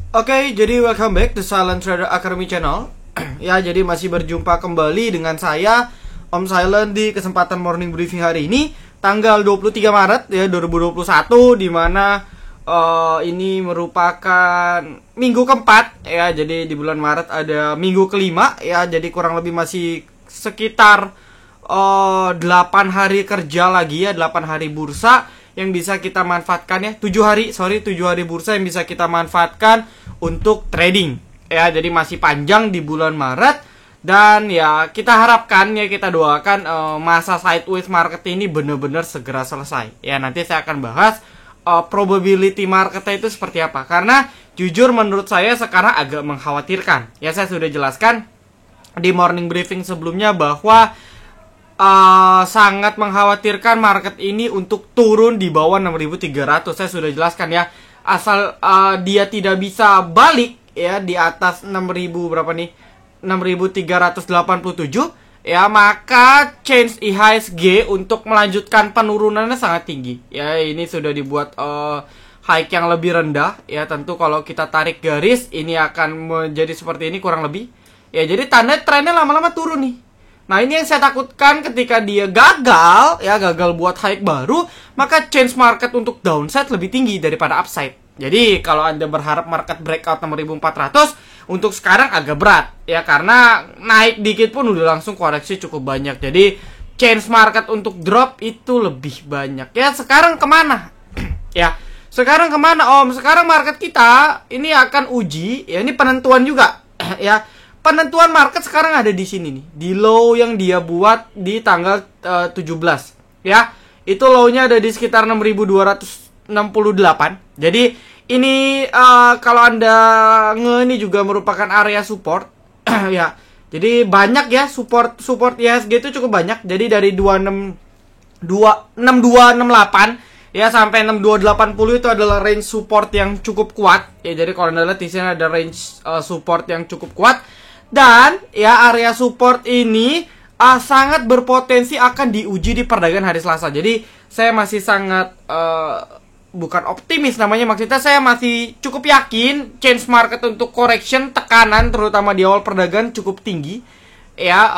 Oke, jadi welcome back to Silent Trader Academy Channel. Ya, jadi masih berjumpa kembali dengan saya, Om Silent, di kesempatan morning briefing hari ini, tanggal 23 Maret ya 2021, di mana ini merupakan minggu keempat ya. Jadi di bulan Maret ada minggu kelima ya. Jadi kurang lebih masih sekitar 8 hari kerja lagi ya, 8 hari bursa yang bisa kita manfaatkan ya. 7 hari bursa yang bisa kita manfaatkan untuk trading ya. Jadi masih panjang di bulan Maret, dan ya kita harapkan ya, kita doakan masa sideways market ini benar-benar segera selesai ya. Nanti saya akan bahas probability marketnya itu seperti apa, karena jujur menurut saya sekarang agak mengkhawatirkan ya. Saya sudah jelaskan di morning briefing sebelumnya bahwa sangat mengkhawatirkan market ini untuk turun di bawah 6.300. Saya sudah jelaskan ya, asal dia tidak bisa balik ya di atas 6.000 berapa nih, 6.387 ya, maka chance IHSG untuk melanjutkan penurunannya sangat tinggi ya. Ini sudah dibuat high yang lebih rendah ya. Tentu kalau kita tarik garis ini akan menjadi seperti ini kurang lebih ya. Jadi tanda trennya lama-lama turun nih. Nah, ini yang saya takutkan, ketika dia gagal buat high baru, maka chance market untuk downside lebih tinggi daripada upside. Jadi kalau Anda berharap market breakout 6.400, untuk sekarang agak berat ya, karena naik dikit pun udah langsung koreksi cukup banyak. Jadi chance market untuk drop itu lebih banyak ya. Sekarang kemana? Ya, sekarang kemana Om? Sekarang market kita ini akan uji ya, ini penentuan juga ya. Penentuan market sekarang ada di sini nih, di low yang dia buat di tanggal 17 ya. Itu low-nya ada di sekitar 6.268. Jadi ini kalau Anda ini juga merupakan area support ya. Jadi banyak ya, support IHSG itu cukup banyak. Jadi dari 6268 ya sampai 6280 itu adalah range support yang cukup kuat ya. Jadi kalau Anda lihat di sini ada range support yang cukup kuat. Dan ya, area support ini sangat berpotensi akan diuji di perdagangan hari Selasa. Jadi saya masih sangat bukan optimis namanya, maksudnya saya masih cukup yakin chance market untuk correction, tekanan terutama di awal perdagangan cukup tinggi ya.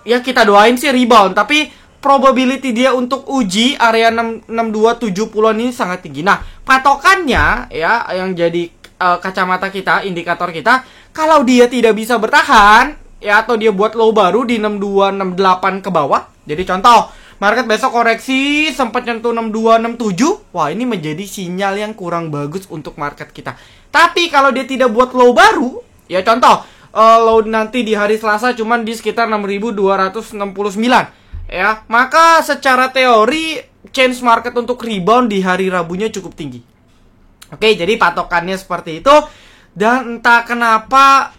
Ya kita doain sih rebound, tapi probability dia untuk uji area 6270-an ini sangat tinggi. Nah, patokannya ya, yang jadi kacamata kita, indikator kita, kalau dia tidak bisa bertahan ya, atau dia buat low baru di 6268 ke bawah. Jadi contoh, market besok koreksi sempat nyentuh 6267, wah ini menjadi sinyal yang kurang bagus untuk market kita. Tapi kalau dia tidak buat low baru ya, contoh low nanti di hari Selasa cuman di sekitar 6269 ya, maka secara teori chance market untuk rebound di hari Rabunya cukup tinggi. Oke, jadi patokannya seperti itu. Dan entah kenapa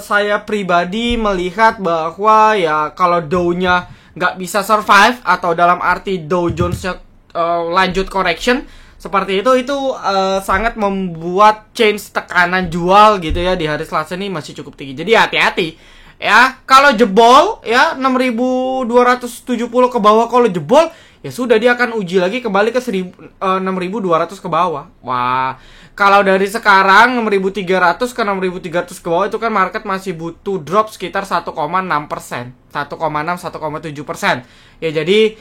saya pribadi melihat bahwa ya, kalau Dow-nya nggak bisa survive, atau dalam arti Dow Jones-nya lanjut correction seperti itu sangat membuat change tekanan jual gitu ya di hari Selasa ini masih cukup tinggi. Jadi hati-hati ya, kalau jebol ya 6.270 ke bawah, kalau jebol ya sudah, dia akan uji lagi kembali ke 6.200 ke bawah. Wah, kalau dari sekarang 6.300 ke 6.300 ke bawah, itu kan market masih butuh drop sekitar 1,6%, 1,7% ya. Jadi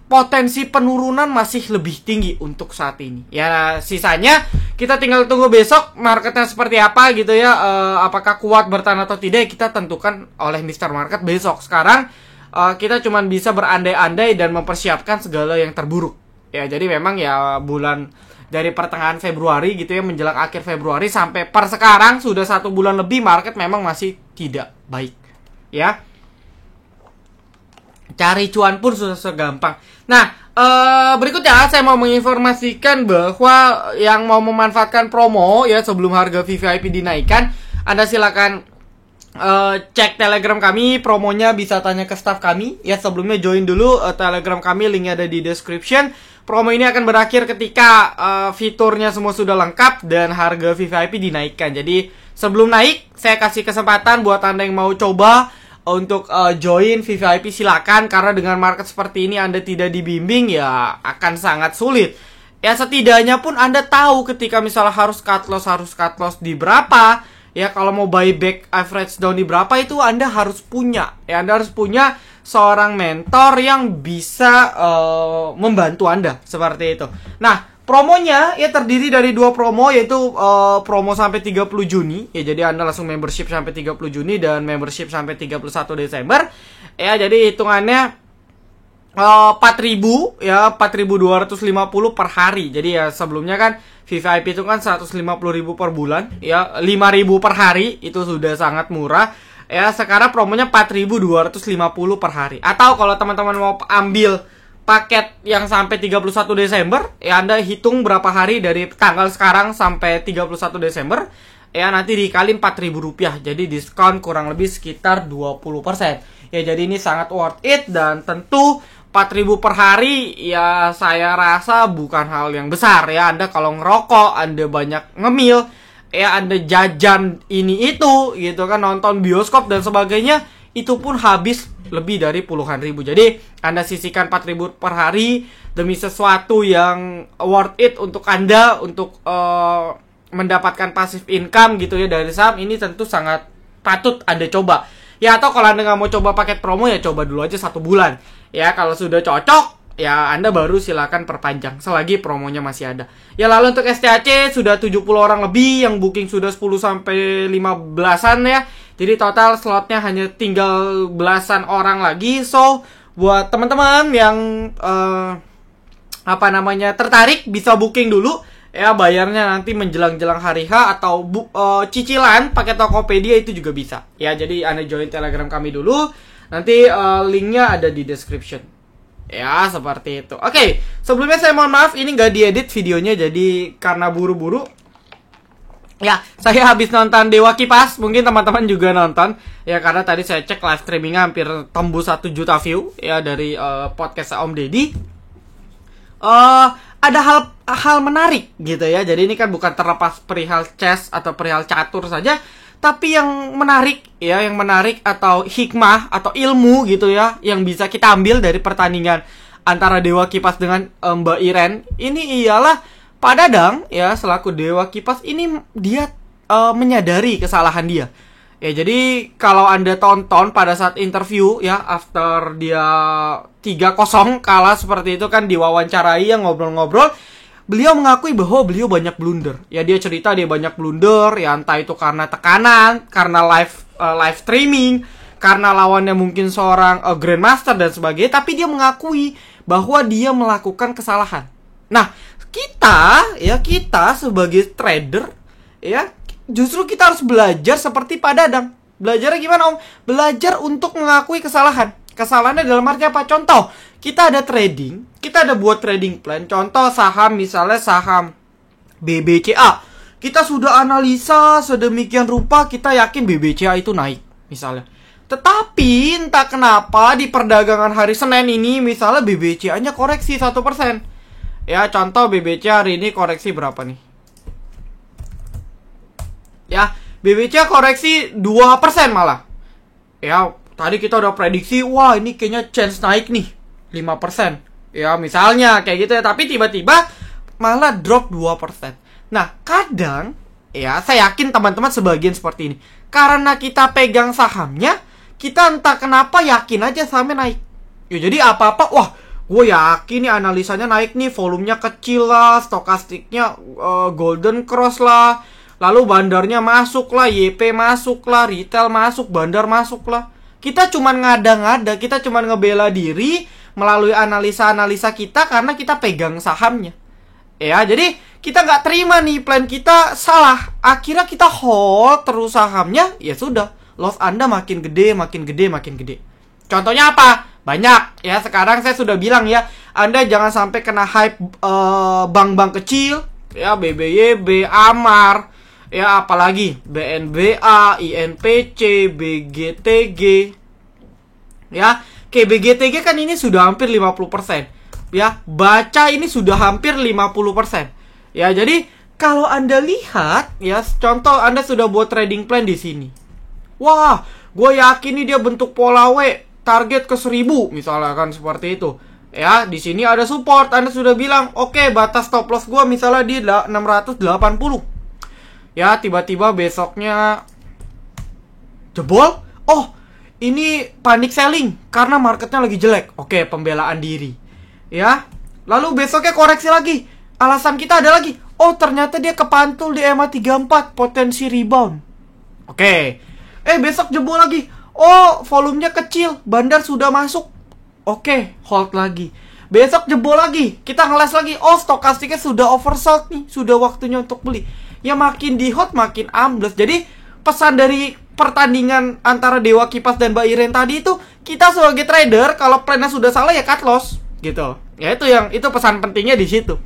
potensi penurunan masih lebih tinggi untuk saat ini ya. Sisanya kita tinggal tunggu besok marketnya seperti apa gitu ya. Apakah kuat bertahan atau tidak, kita tentukan oleh Mr. Market besok. Sekarang kita cuma bisa berandai-andai dan mempersiapkan segala yang terburuk ya. Jadi memang ya, bulan dari pertengahan Februari gitu ya, menjelang akhir Februari sampai per sekarang sudah 1 bulan lebih, market memang masih tidak baik ya. Cari cuan pun sudah segampang. Nah, berikutnya saya mau menginformasikan bahwa yang mau memanfaatkan promo ya sebelum harga VVIP dinaikkan, Anda silakan cek Telegram kami, promonya bisa tanya ke staff kami ya. Sebelumnya join dulu Telegram kami, linknya ada di description. Promo ini akan berakhir ketika fiturnya semua sudah lengkap dan harga VVIP dinaikkan. Jadi sebelum naik, saya kasih kesempatan buat Anda yang mau coba untuk join VVIP, silakan. Karena dengan market seperti ini Anda tidak dibimbing ya, akan sangat sulit Ya setidaknya pun Anda tahu ketika misalnya harus cut loss di berapa. Ya kalau mau buyback average down di berapa itu Anda harus punya. Ya Anda harus punya seorang mentor yang bisa membantu Anda seperti itu. Nah, promonya ya terdiri dari 2 promo, yaitu promo sampai 30 Juni. Ya jadi Anda langsung membership sampai 30 Juni dan membership sampai 31 Desember. Ya jadi hitungannya 4.000 ya 4.250 per hari. Jadi ya sebelumnya kan VVIP itu kan 150.000 per bulan, ya 5.000 per hari itu sudah sangat murah. Ya sekarang promonya 4.250 per hari. Atau kalau teman-teman mau ambil paket yang sampai 31 Desember, ya Anda hitung berapa hari dari tanggal sekarang sampai 31 Desember, ya nanti dikali Rp4.000. Jadi diskon kurang lebih sekitar 20%. Ya jadi ini sangat worth it, dan tentu 4.000 per hari ya saya rasa bukan hal yang besar ya. Anda kalau ngerokok, Anda banyak ngemil, ya Anda jajan ini itu gitu kan, nonton bioskop dan sebagainya, itu pun habis lebih dari puluhan ribu. Jadi Anda sisihkan 4.000 per hari demi sesuatu yang worth it untuk Anda untuk mendapatkan passive income gitu ya dari saham. Ini tentu sangat patut Anda coba. Ya atau kalau Anda nggak mau coba paket promo ya coba dulu aja 1 bulan. Ya kalau sudah cocok ya Anda baru silakan perpanjang selagi promonya masih ada. Ya lalu untuk STAC sudah 70 orang lebih yang booking sudah 10 sampai 15-an ya. Jadi total slotnya hanya tinggal belasan orang lagi. So buat teman-teman yang tertarik bisa booking dulu. Ya bayarnya nanti menjelang-jelang hari H atau cicilan pakai Tokopedia itu juga bisa. Ya jadi Anda join Telegram kami dulu. Nanti linknya ada di description. Ya seperti itu. Oke, sebelumnya saya mohon maaf ini nggak diedit videonya jadi karena buru-buru. Ya saya habis nonton Dewa Kipas. Mungkin teman-teman juga nonton. Ya karena tadi saya cek live streamingnya hampir tembus 1 juta view ya dari podcast Om Deddy. Ada hal menarik gitu ya. Jadi ini kan bukan terlepas perihal chess atau perihal catur saja, tapi yang menarik atau hikmah atau ilmu gitu ya yang bisa kita ambil dari pertandingan antara Dewa Kipas dengan Mbak Iren. Ini ialah Pak Dadang ya selaku Dewa Kipas ini dia menyadari kesalahan dia. Ya jadi kalau Anda tonton pada saat interview ya after dia 3-0 kalah seperti itu kan diwawancarai yang ngobrol-ngobrol, beliau mengakui bahwa beliau banyak blunder. Ya dia cerita dia banyak blunder ya entah itu karena tekanan, karena live streaming, karena lawannya mungkin seorang grandmaster dan sebagainya, tapi dia mengakui bahwa dia melakukan kesalahan. Nah, kita sebagai trader ya justru kita harus belajar seperti Pak Dadang. Belajarnya gimana Om? Belajar untuk mengakui kesalahan. Kesalahannya dalam arti apa? Contoh, kita ada trading, kita ada buat trading plan. Contoh saham, misalnya saham BBCA. Kita sudah analisa sedemikian rupa, kita yakin BBCA itu naik misalnya. Tetapi entah kenapa di perdagangan hari Senin ini misalnya BBCA-nya koreksi 1%. Ya contoh BBCA hari ini koreksi berapa nih? Ya, BBCA koreksi 2% malah. Ya, tadi kita udah prediksi, wah ini kayaknya chance naik nih 5%. Ya, misalnya kayak gitu ya, tapi tiba-tiba malah drop 2%. Nah, kadang ya, saya yakin teman-teman sebagian seperti ini. Karena kita pegang sahamnya, kita entah kenapa yakin aja sahamnya naik. Ya, jadi apa-apa, wah, gue yakin nih analisanya naik nih, volumenya kecil lah, stokastiknya golden cross lah. Lalu bandarnya masuk lah, YP masuk lah, retail masuk, bandar masuk lah. Kita cuman ngada-ngada, kita cuman ngebela diri melalui analisa-analisa kita karena kita pegang sahamnya. Ya, jadi kita nggak terima nih plan kita salah. Akhirnya kita hold terus sahamnya, ya sudah. Loss Anda makin gede, makin gede, makin gede. Contohnya apa? Banyak. Ya, sekarang saya sudah bilang ya, Anda jangan sampai kena hype bank-bank kecil. Ya, BBYB, Amar. Ya apalagi BNBA, INPC, BGTG. Ya, kayak BGTG kan ini sudah hampir 50%. Ya, Baca ini sudah hampir 50%. Ya, jadi kalau Anda lihat ya, contoh Anda sudah buat trading plan di sini. Wah, gue yakin nih dia bentuk pola W, target ke 1000 misalnya kan seperti itu. Ya, di sini ada support. Anda sudah bilang, oke, batas stop loss gua misalnya di 680. Ya, tiba-tiba besoknya jebol. Oh, ini panic selling karena marketnya lagi jelek. Oke, pembelaan diri. Ya. Lalu besoknya koreksi lagi. Alasan kita ada lagi. Oh, ternyata dia kepantul di EMA 34, potensi rebound. Oke. Besok jebol lagi. Oh, volumenya kecil, bandar sudah masuk. Oke, hold lagi. Besok jebol lagi, kita ngeles lagi. Oh, stokastiknya sudah oversold nih, sudah waktunya untuk beli. Ya makin di hold makin ambles. Jadi pesan dari pertandingan antara Dewa Kipas dan Mbak Iren tadi itu, kita sebagai trader kalau plannya sudah salah ya cut loss gitu. Ya itu pesan pentingnya di situ.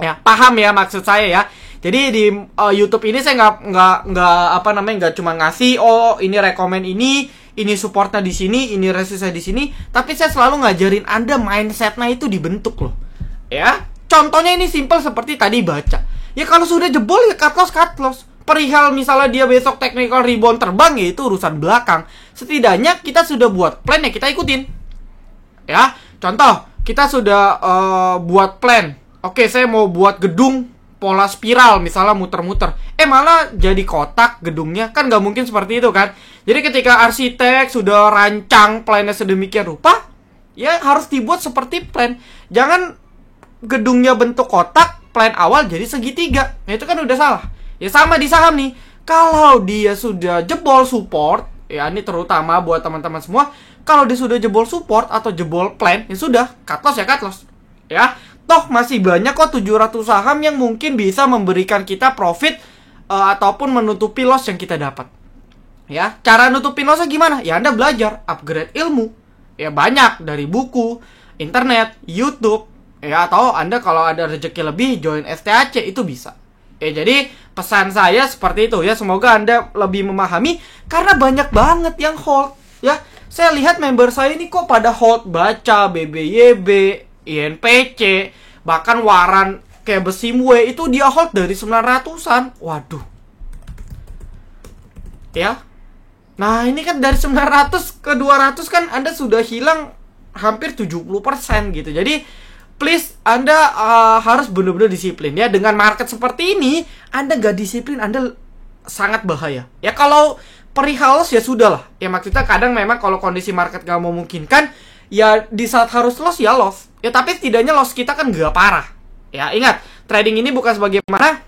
Ya, paham ya maksud saya ya. Jadi di YouTube ini saya nggak cuma ngasih ini rekomen ini supportnya di sini, ini resistnya di sini, tapi saya selalu ngajarin Anda mindsetnya itu dibentuk loh. Ya, contohnya ini simple seperti tadi baca. Ya kalau sudah jebol ya cut loss. Perihal misalnya dia besok technical rebound terbang ya itu urusan belakang. Setidaknya kita sudah buat plan ya kita ikutin. Ya, contoh kita sudah buat plan. Oke, saya mau buat gedung pola spiral misalnya muter-muter. Malah jadi kotak gedungnya, kan nggak mungkin seperti itu kan. Jadi ketika arsitek sudah rancang plannya sedemikian rupa, ya harus dibuat seperti plan. Jangan gedungnya bentuk kotak, plan awal jadi segitiga. Nah itu kan udah salah. Ya sama di saham nih. Kalau dia sudah jebol support, ya ini terutama buat teman-teman semua, kalau dia sudah jebol support atau jebol plan, ya sudah, cut loss ya cut loss. Ya, toh masih banyak kok 700 saham yang mungkin bisa memberikan kita profit ataupun menutupi loss yang kita dapat. Ya, cara nutupin lossnya gimana? Ya Anda belajar, upgrade ilmu. Ya banyak dari buku, internet, YouTube, ya atau Anda kalau ada rezeki lebih join STAC itu bisa. Jadi pesan saya seperti itu ya, semoga Anda lebih memahami karena banyak banget yang hold. Ya, saya lihat member saya ini kok pada hold baca BBYB, INPC, bahkan waran kayak Besimwe itu dia hold dari 900-an. Waduh. Ya. Nah, ini kan dari 900 ke 200 kan Anda sudah hilang hampir 70% gitu. Jadi, please Anda harus benar-benar disiplin ya. Dengan market seperti ini, Anda gak disiplin, Anda sangat bahaya. Ya kalau perihal loss ya sudahlah. Ya maksudnya kadang memang kalau kondisi market gak memungkinkan, ya di saat harus loss ya loss. Ya tapi setidaknya loss kita kan gak parah. Ya ingat, trading ini bukan sebagaimana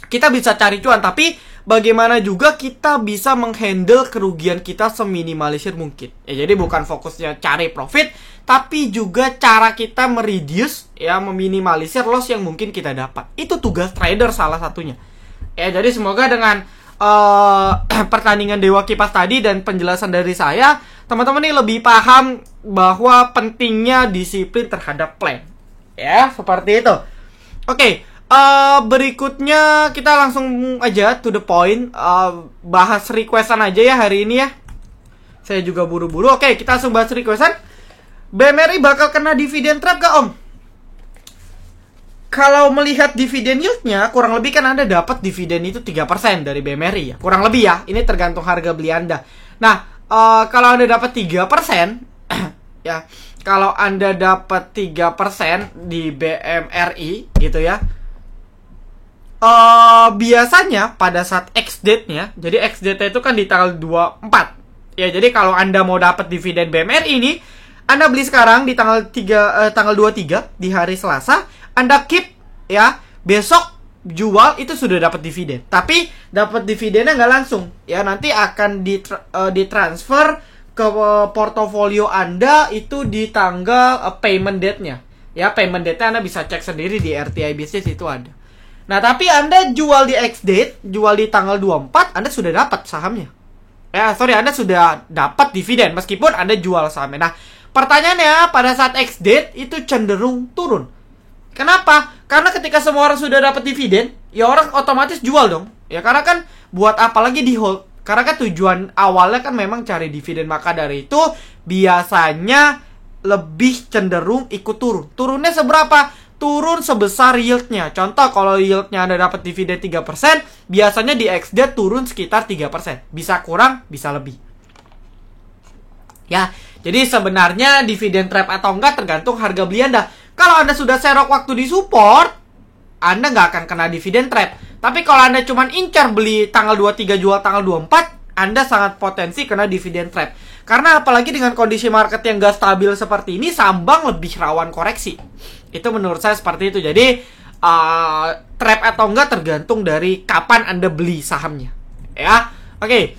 kita bisa cari cuan, tapi bagaimana juga kita bisa menghandle kerugian kita seminimalisir mungkin. Ya jadi bukan fokusnya cari profit, tapi juga cara kita mereduce ya meminimalisir loss yang mungkin kita dapat. Itu tugas trader salah satunya. Ya jadi semoga dengan pertandingan Dewa Kipas tadi dan penjelasan dari saya, teman-teman ini lebih paham bahwa pentingnya disiplin terhadap plan. Ya, seperti itu. Oke, berikutnya kita langsung aja to the point, bahas requestan aja ya hari ini ya. Saya juga buru-buru. Oke, kita langsung bahas requestan. BMRI bakal kena dividen trap gak Om? Kalau melihat dividen yieldnya, kurang lebih kan Anda dapat dividen itu 3% dari BMRI ya. Kurang lebih ya, ini tergantung harga beli Anda. Nah, kalau Anda dapat 3%, ya, kalau Anda dapat 3% di BMRI gitu ya, biasanya pada saat X-date-nya, jadi X-date itu kan di tanggal 24. Ya, jadi kalau Anda mau dapat dividen BMRI ini, Anda beli sekarang di tanggal 23 di hari Selasa, Anda keep ya, besok jual itu sudah dapat dividen. Tapi dapat dividennya nggak langsung. Ya, nanti akan ditransfer ke portofolio Anda itu di tanggal payment date-nya. Ya, payment date-nya Anda bisa cek sendiri di RTI Business itu ada. Nah, tapi Anda jual di X-date, jual di tanggal 24, Anda sudah dapat sahamnya. Anda sudah dapat dividen meskipun Anda jual sahamnya. Nah, pertanyaannya pada saat X-date itu cenderung turun. Kenapa? Karena ketika semua orang sudah dapat dividen, ya orang otomatis jual dong. Ya karena kan buat apa lagi di hold? Karena kan tujuan awalnya kan memang cari dividen. Maka dari itu biasanya lebih cenderung ikut turun. Turunnya seberapa? Turun sebesar yieldnya. Contoh kalau yieldnya Anda dapat dividen 3%, biasanya di X-date turun sekitar 3%. Bisa kurang, bisa lebih. Ya, Jadi sebenarnya dividen trap atau enggak tergantung harga beli Anda. Kalau Anda sudah serok waktu di support, Anda nggak akan kena dividen trap. Tapi kalau Anda cuma incar beli tanggal 23 jual tanggal 24, Anda sangat potensi kena dividen trap. Karena apalagi dengan kondisi market yang nggak stabil seperti ini, sambang lebih rawan koreksi. Itu menurut saya seperti itu. Jadi trap atau enggak tergantung dari kapan Anda beli sahamnya. Ya, oke.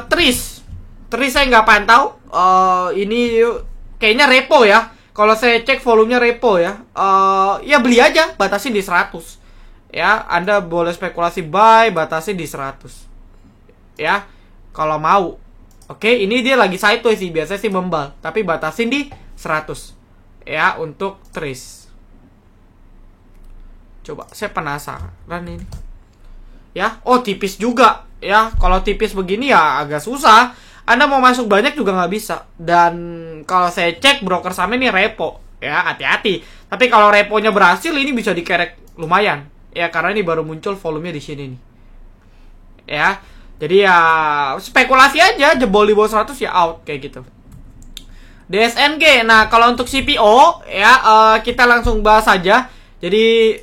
Tris saya nggak pantau. Ini kayaknya repo ya. Kalau saya cek volumenya repo ya. Ya beli aja, batasin di 100. Ya, Anda boleh spekulasi buy, batasin di 100. Ya, kalau mau. Oke, ini dia lagi sideways sih, biasanya sih membal, tapi batasin di 100. Ya, untuk Tris. Coba, saya penasaran ini. Ya, oh tipis juga. Ya, kalau tipis begini ya agak susah. Anda mau masuk banyak juga nggak bisa. Dan kalau saya cek broker saham ini repo. Ya, hati-hati. Tapi kalau reponya berhasil, ini bisa dikerek lumayan. Ya, karena ini baru muncul volumenya di sini nih. Ya, jadi ya spekulasi aja. Jebol di bawah 100 ya out, kayak gitu. DSNG. Nah, kalau untuk CPO, ya kita langsung bahas aja. Jadi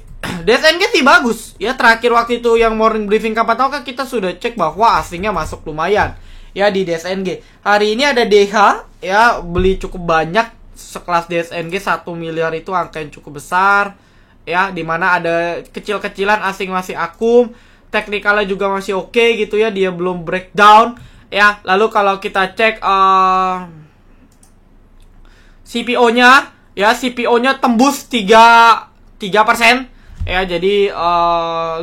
DSNG sih bagus. Ya, terakhir waktu itu yang morning briefing kapan tahu kan kita sudah cek bahwa asingnya masuk lumayan. Ya, di DSNG. Hari ini ada DH, ya, beli cukup banyak. Sekelas DSNG 1 miliar itu angka yang cukup besar. Ya, dimana ada kecil-kecilan asing masih akum. Teknikalnya juga masih oke gitu ya. Dia belum breakdown. Ya, lalu kalau kita cek CPO-nya, ya, CPO-nya tembus 3%. Ya, jadi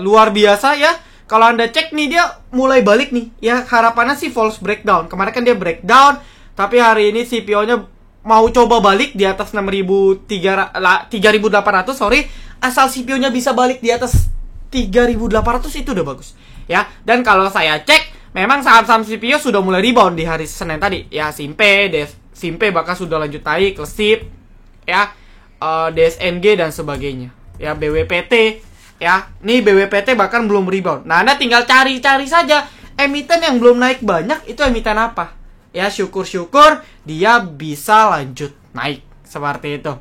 luar biasa ya. Kalau Anda cek nih, dia mulai balik nih. Ya, harapannya sih false breakdown. Kemarin kan dia breakdown, tapi hari ini CPO-nya mau coba balik di atas 3.800, sorry. Asal CPO-nya bisa balik di atas 3.800 itu udah bagus. Ya, dan kalau saya cek, memang saham-saham CPO sudah mulai rebound di hari Senin tadi. Ya, Simpe bahkan sudah lanjut naik, Lesip, ya, DSNG dan sebagainya. Ya, BWPT. Ya, nih BWPT bahkan belum rebound. Nah, Anda tinggal cari-cari saja emiten yang belum naik banyak, itu emiten apa. Ya, syukur-syukur dia bisa lanjut naik. Seperti itu.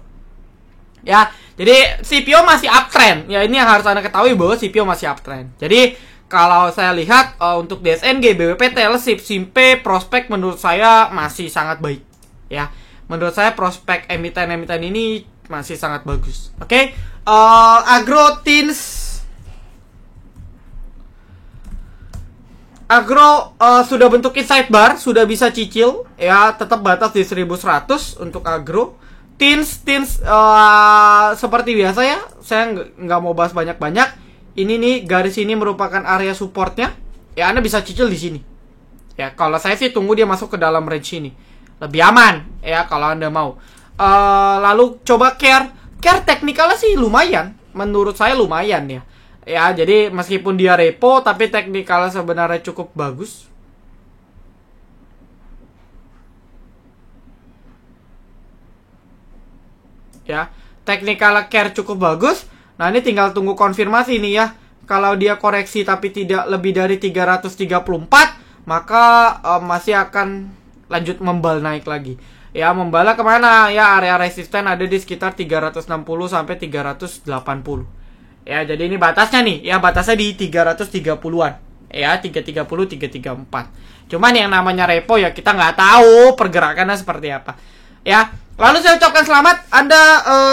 Ya, jadi CPO masih uptrend. Ya, ini yang harus Anda ketahui bahwa CPO masih uptrend. Jadi, kalau saya lihat untuk DSNG, BWPT, Lesip, Simpe, prospek menurut saya masih sangat baik. Ya, menurut saya prospek emiten-emiten ini masih sangat bagus. Oke. Agro sudah bentukin sidebar, sudah bisa cicil, ya, tetap batas di 1100 untuk agro. Tins seperti biasa ya, saya nggak mau bahas banyak-banyak. Ini nih, garis ini merupakan area supportnya. Ya, Anda bisa cicil di sini. Ya, kalau saya sih tunggu dia masuk ke dalam range ini, lebih aman ya kalau Anda mau. Lalu coba care teknikalnya sih lumayan, menurut saya lumayan ya. Ya, jadi meskipun dia repo, tapi teknikalnya sebenarnya cukup bagus. Ya, teknikal care cukup bagus. Nah, ini tinggal tunggu konfirmasi nih ya. Kalau dia koreksi tapi tidak lebih dari 334, maka masih akan lanjut membal naik lagi. Ya, membala kemana? Ya, area resisten ada di sekitar 360 sampai 380. Ya, jadi ini batasnya nih. Ya, batasnya di 330-an. Ya, 330, 334. Cuman yang namanya repo ya kita nggak tahu pergerakannya seperti apa. Ya, lalu saya ucapkan selamat Anda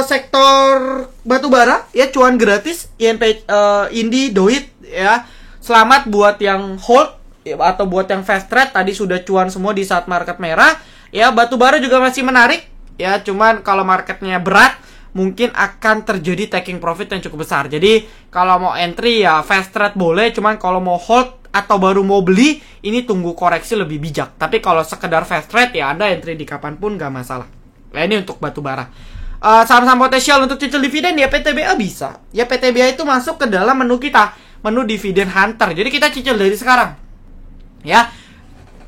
sektor batubara ya, cuan gratis INP, Indi, Doit ya. Selamat buat yang hold ya, atau buat yang fast trade tadi sudah cuan semua di saat market merah. Ya, batubara juga masih menarik ya, cuman kalau marketnya berat mungkin akan terjadi taking profit yang cukup besar. Jadi kalau mau entry ya fast trade boleh, cuman kalau mau hold atau baru mau beli ini tunggu koreksi lebih bijak. Tapi kalau sekedar fast trade ya Anda entry di kapanpun gak masalah. Nah, ini untuk batubara. Saham-saham potensial untuk cicil dividen ya PTBA bisa. Ya, PTBA itu masuk ke dalam menu kita, menu dividen hunter. Jadi kita cicil dari sekarang. Ya,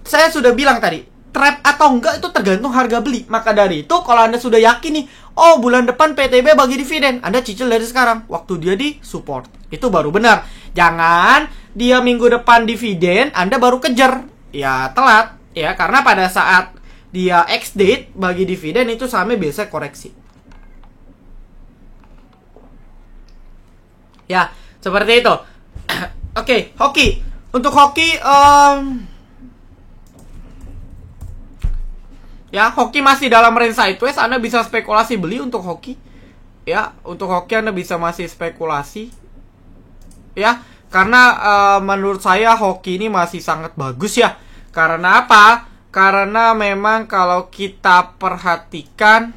saya sudah bilang tadi, trap atau enggak itu tergantung harga beli. Maka dari itu kalau Anda sudah yakin nih, oh bulan depan PTB bagi dividen, Anda cicil dari sekarang, waktu dia di support. Itu baru benar. Jangan dia minggu depan dividen, Anda baru kejar. Ya telat. Ya, karena pada saat dia ex-date bagi dividen, itu sahamnya biasa koreksi. Ya, seperti itu. Oke, hoki. Untuk hoki, ya, hoki masih dalam range sideways. Anda bisa spekulasi beli untuk hoki. Ya, untuk hoki Anda bisa masih spekulasi. Ya, karena menurut saya hoki ini masih sangat bagus ya. Karena apa? Karena memang kalau kita perhatikan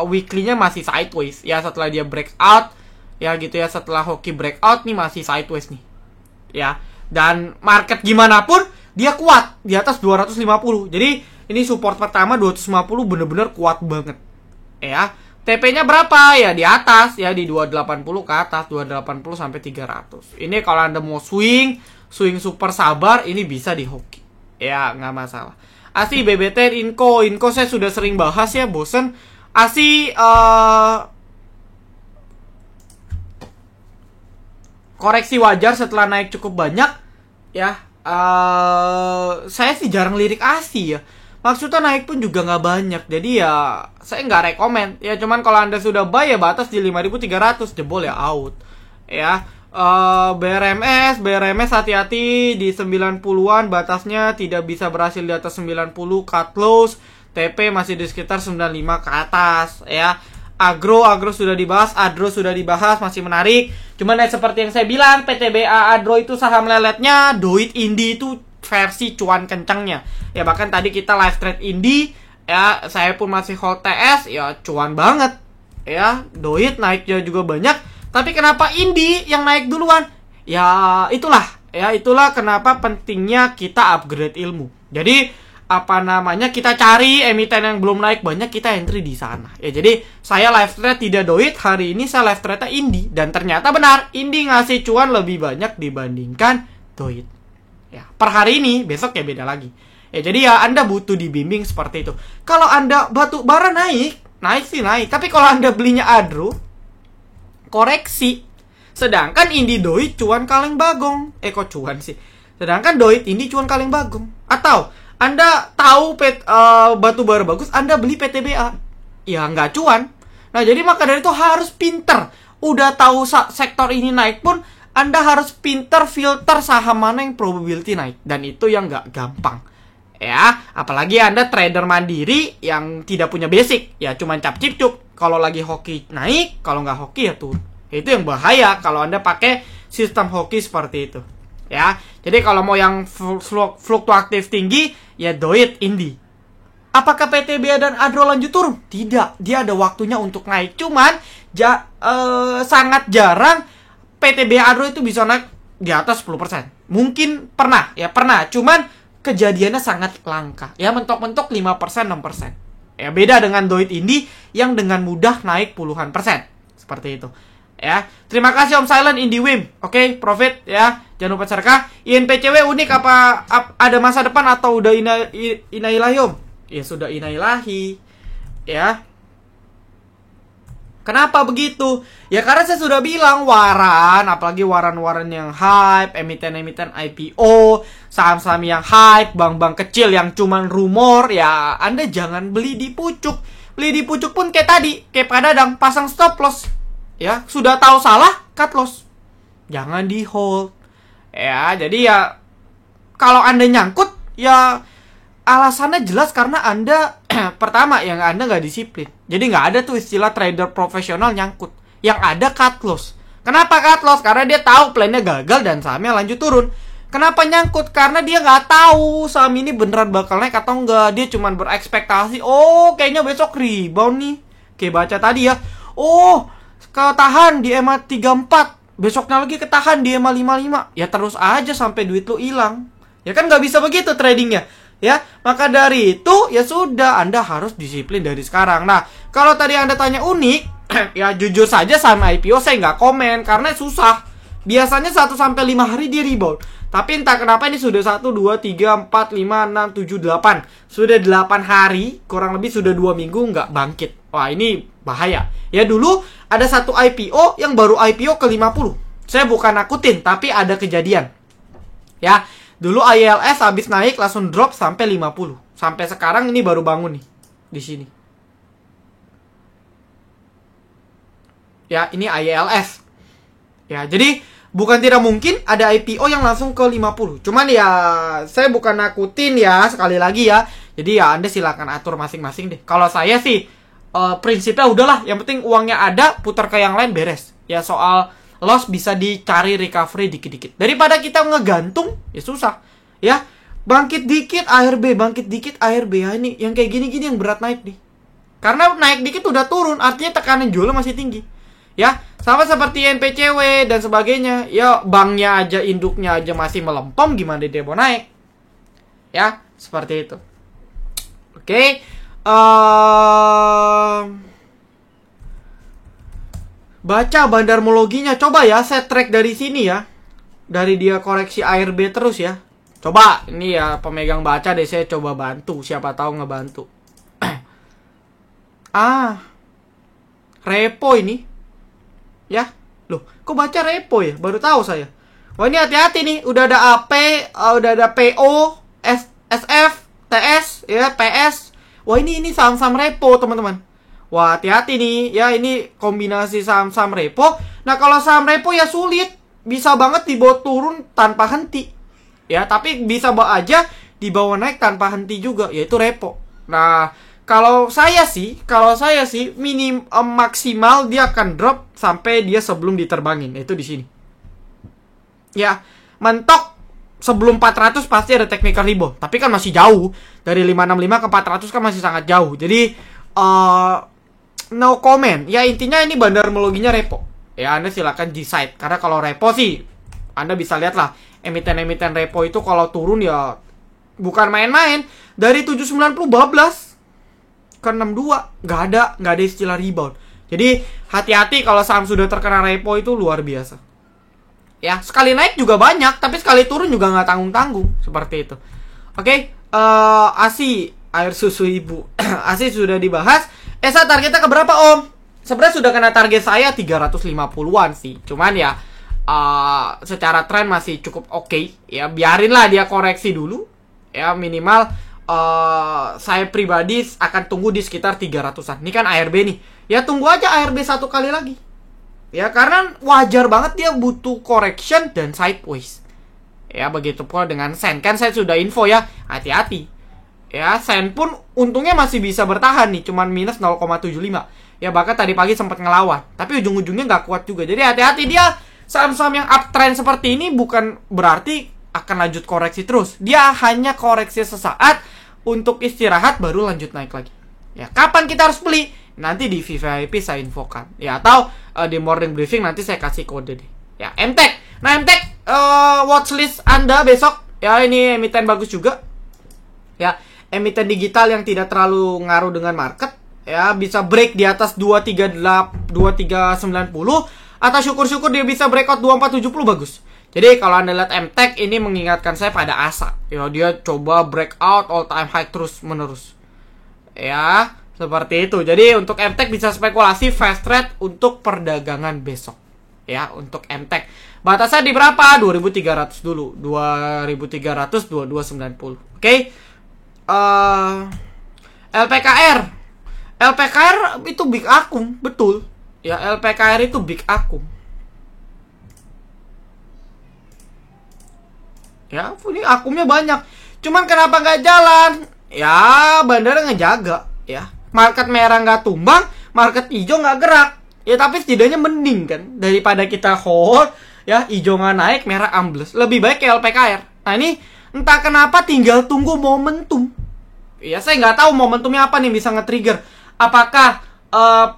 weekly-nya masih sideways. Ya, setelah dia breakout, ya gitu ya, setelah hoki breakout nih masih sideways nih. Ya, dan market gimana pun dia kuat di atas 250. Jadi ini support pertama 250 bener-bener kuat banget. Ya, TP-nya berapa? Ya di atas, ya di 280 ke atas, 280 sampai 300. Ini kalau Anda mau swing super sabar, ini bisa di hoki. Ya, nggak masalah. ASI, BBT, Inco saya sudah sering bahas ya, bosen. ASI koreksi wajar setelah naik cukup banyak ya. Saya sih jarang lirik ASI ya, maksudnya naik pun juga nggak banyak, jadi ya saya nggak rekomen ya. Cuman kalau Anda sudah buy ya batas di 5.300, jebol ya out ya. BRMS hati-hati di 90-an, batasnya tidak bisa berhasil di atas 90, cut loss. TP masih di sekitar 95 ke atas ya. Agro sudah dibahas, Adro sudah dibahas, masih menarik. Cuman seperti yang saya bilang, PTBA Adro itu saham leletnya, Doit Indi itu versi cuan kencangnya. Ya bahkan tadi kita live trade Indi, ya saya pun masih hold TS, ya cuan banget. Ya, Doit naiknya juga banyak. Tapi kenapa Indi yang naik duluan? Ya itulah kenapa pentingnya kita upgrade ilmu. Jadi kita cari emiten yang belum naik banyak, kita entry di sana. Ya jadi saya live trade tidak Doit, hari ini saya live trade Indi, dan ternyata benar Indi ngasih cuan lebih banyak dibandingkan Doit. Ya, per hari ini, besok ya beda lagi. Ya jadi ya Anda butuh dibimbing seperti itu. Kalau Anda batu bara naik sih naik. Tapi kalau Anda belinya Adro, koreksi. Sedangkan Indi Doit cuan kaleng bagong. Kok cuan sih? Sedangkan Doit Indi cuan kaleng bagong. Atau Anda tahu batu bara bagus, Anda beli PTBA, ya nggak cuan. Nah jadi maka dari itu harus pinter. Udah tahu sektor ini naik pun, Anda harus pinter filter saham mana yang probability naik. Dan itu yang nggak gampang. Ya, apalagi Anda trader mandiri yang tidak punya basic, ya cuman cap-cip-cup. Kalau lagi hoki naik, kalau nggak hoki ya turun. Itu yang bahaya kalau Anda pakai sistem hoki seperti itu. Ya, jadi kalau mau yang fluktuatif tinggi, ya Doit Indi. Apakah PTBA dan Adro lanjut turun? Tidak, dia ada waktunya untuk naik. Cuman sangat jarang PTBA Adro itu bisa naik di atas 10%. Mungkin pernah. Cuman kejadiannya sangat langka. Ya mentok-mentok 5%, 6%. Ya beda dengan Doit Indi yang dengan mudah naik puluhan persen. Seperti itu. Ya, terima kasih Om Silent Indi Wim. Oke, profit ya. Jangan lupa sedekah. INPCW unik apa ada masa depan atau udah inailahi Om? Ya sudah inailahi. Ya. Kenapa begitu? Ya karena saya sudah bilang waran, apalagi waran-waran yang hype, emiten-emiten IPO, saham-saham yang hype, bank-bank kecil yang cuman rumor, ya Anda jangan beli di pucuk. Beli di pucuk pun kayak tadi, kayak Pak Dadang, pasang stop loss. Ya, sudah tahu salah, cut loss. Jangan di hold. Ya, jadi ya kalau Anda nyangkut, ya alasannya jelas karena Anda pertama yang Anda nggak disiplin. Jadi nggak ada tuh istilah trader profesional nyangkut. Yang ada cut loss. Kenapa cut loss? Karena dia tahu plannya gagal dan sahamnya lanjut turun. Kenapa nyangkut? Karena dia nggak tahu saham ini beneran bakal naik atau enggak. Dia cuma berekspektasi, oh kayaknya besok rebound nih. Kayak baca tadi ya. Oh, ketahan di EMA 34, besoknya lagi ketahan di EMA 55. Ya terus aja sampai duit lu hilang. Ya kan nggak bisa begitu tradingnya. Ya, maka dari itu ya sudah Anda harus disiplin dari sekarang. Nah, kalau tadi Anda tanya unik, ya jujur saja sama IPO saya nggak komen karena susah. Biasanya 1-5 hari dia rebound. Tapi entah kenapa ini sudah 1, 2, 3, 4, 5, 6, 7, 8. Sudah 8 hari, kurang lebih sudah 2 minggu nggak bangkit. Wah ini bahaya. Ya dulu ada satu IPO yang baru IPO ke 50. Saya bukan nakutin, tapi ada kejadian. Ya, dulu ILS habis naik langsung drop sampai 50. Sampai sekarang ini baru bangun nih di sini. Ya, ini ILS. Ya, jadi bukan tidak mungkin ada IPO yang langsung ke 50. Cuman ya saya bukan nakutin ya, sekali lagi ya. Jadi ya Anda silakan atur masing-masing deh. Kalau saya sih prinsipnya udahlah, yang penting uangnya ada, putar ke yang lain beres. Ya soal loss bisa dicari recovery dikit-dikit. Daripada kita ngegantung, ya susah. Ya, bangkit dikit ARB, bangkit dikit ARB. Ya ini yang kayak gini-gini yang berat naik nih. Karena naik dikit udah turun, artinya tekanan jualnya masih tinggi. Ya, sama seperti NPCW dan sebagainya. Ya, banknya aja, induknya aja masih melempem, gimana dia mau naik? Ya, seperti itu. Oke. Baca bandarmologinya. Coba ya, saya track dari sini ya. Dari dia koreksi ARB terus ya. Coba, ini ya pemegang baca deh, saya coba bantu. Siapa tahu ngebantu. Repo ini. Ya, loh, kok baca repo ya? Baru tahu saya. Wah, ini hati-hati nih. Udah ada AP, udah ada PO, SF, TS, ya, PS. Wah, ini saham-saham repo, teman-teman. Wah, hati-hati nih. Ya, ini kombinasi saham-saham repo. Nah, kalau saham repo ya sulit. Bisa banget dibawa turun tanpa henti. Ya, tapi bisa bawa aja dibawa naik tanpa henti juga, yaitu repo. Nah, kalau saya sih maksimal dia akan drop sampai dia sebelum diterbangin, yaitu di sini. Ya, mentok sebelum 400 pasti ada technical rebound, tapi kan masih jauh. Dari 565 ke 400 kan masih sangat jauh. Jadi no comment. Ya, intinya ini bandarmologinya repo. Ya, Anda silakan decide. Karena kalau repo sih Anda bisa lihat lah, emiten-emiten repo itu kalau turun ya bukan main-main. Dari 790 bablas ke 62, nggak ada istilah rebound. Jadi hati-hati kalau saham sudah terkena repo, itu luar biasa. Ya, sekali naik juga banyak, tapi sekali turun juga nggak tanggung-tanggung, seperti itu. Oke, ASI, air susu ibu. ASI sudah dibahas. ESA targetnya ke berapa, Om? Sebenarnya sudah kena target saya 350-an sih. Cuman ya secara tren masih cukup oke. Ya, biarinlah dia koreksi dulu. Ya, minimal saya pribadi akan tunggu di sekitar 300-an. Ini kan ARB nih. Ya, tunggu aja ARB satu kali lagi. Ya, karena wajar banget dia butuh correction dan sideways. Ya, begitu pula dengan Sen. Kan saya sudah info ya, hati-hati. Ya, Sen pun untungnya masih bisa bertahan nih, cuman minus 0,75. Ya, bahkan tadi pagi sempat ngelawan. Tapi ujung-ujungnya nggak kuat juga. Jadi hati-hati, dia saham-saham yang uptrend seperti ini bukan berarti akan lanjut koreksi terus. Dia hanya koreksi sesaat untuk istirahat baru lanjut naik lagi. Ya, kapan kita harus beli? Nanti di VVIP saya infokan. Ya, atau di morning briefing nanti saya kasih kode deh. Ya, MTech. Nah, MTech watchlist Anda besok. Ya, ini emiten bagus juga. Ya, emiten digital yang tidak terlalu ngaruh dengan market. Ya, bisa break di atas 2390 atau syukur-syukur dia bisa breakout 2470 bagus. Jadi kalau Anda lihat MTech ini mengingatkan saya pada ASA. Ya, dia coba breakout all time high terus menerus. Ya, seperti itu. Jadi untuk MTech bisa spekulasi fast trade untuk perdagangan besok. Ya, untuk MTech. Batasnya di berapa? 2300 dulu. 2300 2290. Oke. LPKR. LPKR itu big akum, betul. Ya, LPKR itu big akum. Ya, ini akumnya banyak. Cuman kenapa nggak jalan? Ya, bandara ngejaga. Ya, market merah nggak tumbang, market hijau nggak gerak. Ya, tapi setidaknya mending kan daripada kita hold. Ya, hijau nggak naik, merah ambles. Lebih baik ke LPKR. Nah, ini entah kenapa tinggal tunggu momentum. Ya, saya nggak tahu momentumnya apa nih bisa nge-trigger. Apakah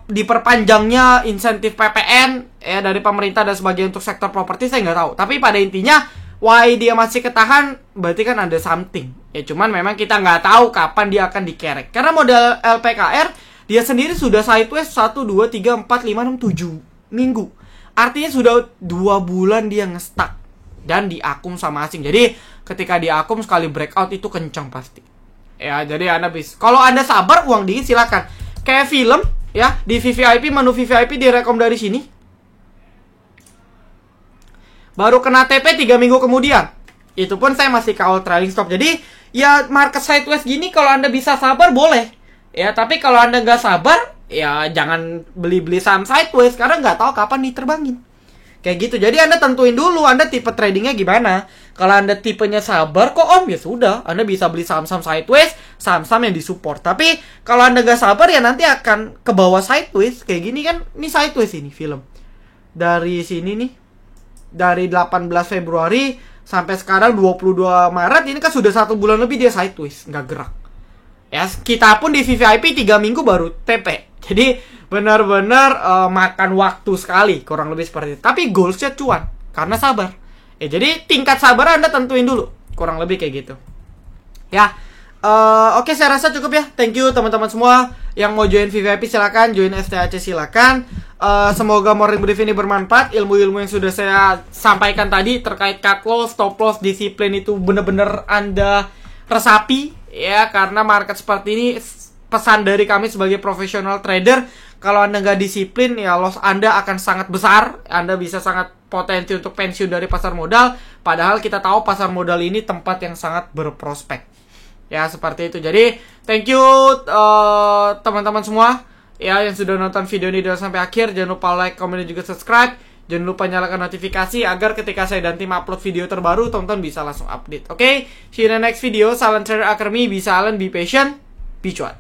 diperpanjangnya insentif PPN ya dari pemerintah dan sebagian untuk sektor properti, saya nggak tahu. Tapi pada intinya, why dia masih ketahan, berarti kan ada something. Ya, cuman memang kita nggak tahu kapan dia akan dikerek. Karena model LPKR, dia sendiri sudah sideways 1, 2, 3, 4, 5, 6, 7 minggu. Artinya sudah 2 bulan dia nge-stuck. Dan diakum sama asing. Jadi ketika diakum sekali breakout itu kencang pasti. Ya, jadi Anda bisa. Kalau Anda sabar, uang dingin silakan. Kayak film, ya, di VVIP, menu VVIP direkom dari sini. Baru kena TP 3 minggu kemudian. Itu pun saya masih kawal trailing stop. Jadi ya market sideways gini kalau Anda bisa sabar boleh. Ya, tapi kalau Anda nggak sabar, ya jangan beli-beli saham sideways karena nggak tahu kapan diterbangin. Kayak gitu. Jadi Anda tentuin dulu Anda tipe tradingnya gimana. Kalau Anda tipenya sabar kok Om, ya sudah, Anda bisa beli saham-saham sideways, saham-saham yang disupport. Tapi kalau Anda nggak sabar ya nanti akan ke bawah sideways. Kayak gini kan, ini sideways ini film. Dari sini nih, dari 18 Februari sampai sekarang 22 Maret, ini kan sudah 1 bulan lebih dia sideways, nggak gerak. Ya, kita pun di VVIP 3 minggu baru TP. Jadi benar-benar makan waktu sekali, kurang lebih seperti itu. Tapi goalsnya cuan, karena sabar. Ya, jadi tingkat sabar Anda tentuin dulu, kurang lebih kayak gitu. Ya, oke, saya rasa cukup ya. Thank you teman-teman semua yang mau join VVIP, silakan join STAC, silakan. Semoga morning brief ini bermanfaat. Ilmu-ilmu yang sudah saya sampaikan tadi terkait cut loss, stop loss, disiplin itu benar-benar Anda resapi ya, karena market seperti ini. Pesan dari kami sebagai profesional trader, kalau Anda nggak disiplin ya loss Anda akan sangat besar. Anda bisa sangat potensi untuk pensiun dari pasar modal. Padahal kita tahu pasar modal ini tempat yang sangat berprospek. Ya, seperti itu. Jadi thank you teman-teman semua ya yang sudah nonton video ini dari sampai akhir. Jangan lupa like, comment, dan juga subscribe. Jangan lupa nyalakan notifikasi agar ketika saya dan tim upload video terbaru, teman-teman bisa langsung update. Oke, see you in the next video. Salam Trader Academy, be silent, be patient, be cuan.